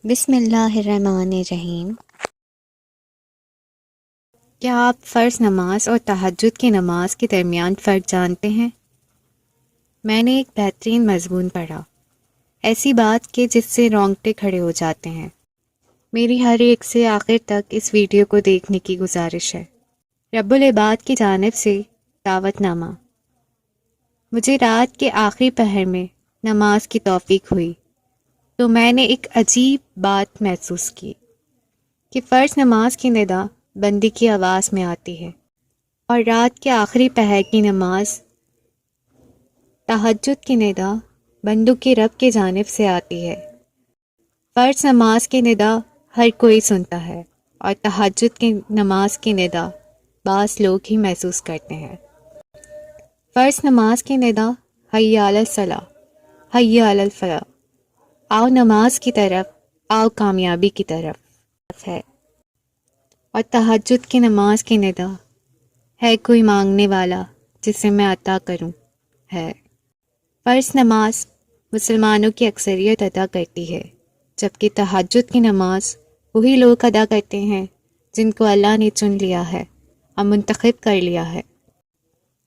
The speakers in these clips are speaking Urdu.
بسم اللہ الرحمن الرحیم۔ کیا آپ فرض نماز اور تہجد کی نماز کے درمیان فرق جانتے ہیں؟ میں نے ایک بہترین مضمون پڑھا، ایسی بات کہ جس سے رونگٹے کھڑے ہو جاتے ہیں۔ میری ہر ایک سے آخر تک اس ویڈیو کو دیکھنے کی گزارش ہے۔ رب العباد کی جانب سے دعوت نامہ۔ مجھے رات کے آخری پہر میں نماز کی توفیق ہوئی تو میں نے ایک عجیب بات محسوس کی کہ فرض نماز کی ندا بندی کی آواز میں آتی ہے اور رات کے آخری پہر کی نماز تہجد کی ندا بندوں کے رب کی جانب سے آتی ہے۔ فرض نماز کی ندا ہر کوئی سنتا ہے اور تہجد کی نماز کی ندا بعض لوگ ہی محسوس کرتے ہیں۔ فرض نماز کی ندا حی علی الصلاۃ، حی علی الفلاح، آؤ نماز کی طرف، آؤ کامیابی کی طرف ہے، اور تہجد کی نماز کی ندا ہے کوئی مانگنے والا جسے میں عطا کروں ہے۔ فرض نماز مسلمانوں کی اکثریت ادا کرتی ہے، جبکہ تہجد کی نماز وہی لوگ ادا کرتے ہیں جن کو اللہ نے چن لیا ہے اور منتخب کر لیا ہے۔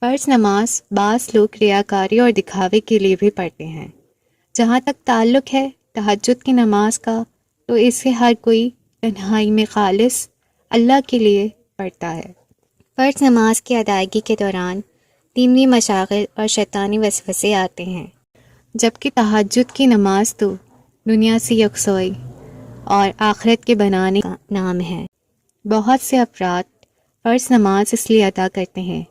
فرض نماز بعض لوگ ریاکاری اور دکھاوے کے لیے بھی پڑھتے ہیں۔ جہاں تک تعلق ہے تہجد کی نماز کا، تو اسے ہر کوئی تنہائی میں خالص اللہ کے لیے پڑھتا ہے۔ فرض نماز کی ادائیگی کے دوران دینی مشاغل اور شیطانی وسوسے آتے ہیں، جبکہ تہجد کی نماز تو دنیا سے یکسوئی اور آخرت کے بنانے کا نام ہے۔ بہت سے افراد فرض نماز اس لیے ادا کرتے ہیں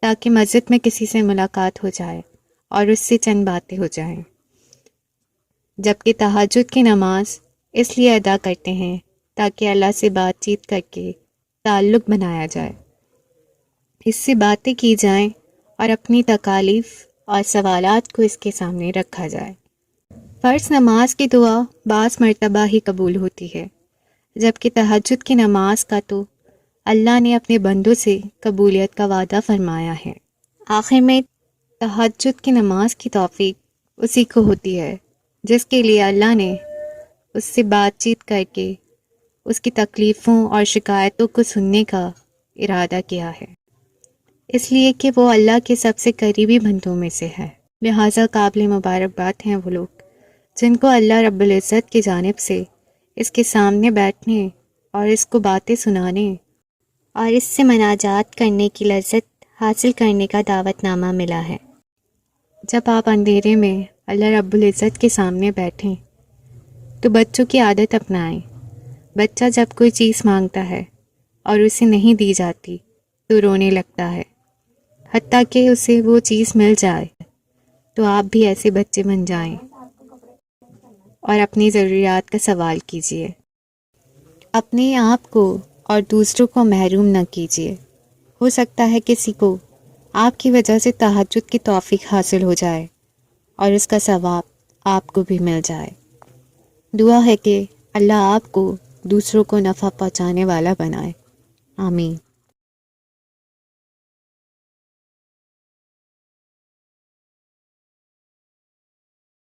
تاکہ مسجد میں کسی سے ملاقات ہو جائے اور اس سے چند باتیں ہو جائیں، جبکہ تہجد کی نماز اس لیے ادا کرتے ہیں تاکہ اللہ سے بات چیت کر کے تعلق بنایا جائے، اس سے باتیں کی جائیں اور اپنی تکالیف اور سوالات کو اس کے سامنے رکھا جائے۔ فرض نماز کی دعا بعض مرتبہ ہی قبول ہوتی ہے، جبکہ تہجد کی نماز کا تو اللہ نے اپنے بندوں سے قبولیت کا وعدہ فرمایا ہے۔ آخر میں تہجد کی نماز کی توفیق اسی کو ہوتی ہے جس کے لیے اللہ نے اس سے بات چیت کر کے اس کی تکلیفوں اور شکایتوں کو سننے کا ارادہ کیا ہے، اس لیے کہ وہ اللہ کے سب سے قریبی بندوں میں سے ہے۔ لہٰذا قابل مبارکباد ہیں وہ لوگ جن کو اللہ رب العزت کی جانب سے اس کے سامنے بیٹھنے اور اس کو باتیں سنانے اور اس سے مناجات کرنے کی لذت حاصل کرنے کا دعوت نامہ ملا ہے۔ جب آپ اندھیرے میں اللہ رب العزت کے سامنے بیٹھیں تو بچوں کی عادت اپنائیں۔ بچہ جب کوئی چیز مانگتا ہے اور اسے نہیں دی جاتی تو رونے لگتا ہے، حتیٰ کہ اسے وہ چیز مل جائے۔ تو آپ بھی ایسے بچے بن جائیں اور اپنی ضروریات کا سوال کیجیے، اپنے آپ کو اور دوسروں کو محروم نہ کیجیے۔ ہو سکتا ہے کسی کو آپ کی وجہ سے تہجد کی توفیق حاصل ہو جائے اور اس کا ثواب آپ کو بھی مل جائے۔ دعا ہے کہ اللہ آپ کو دوسروں کو نفع پہنچانے والا بنائے۔ آمین۔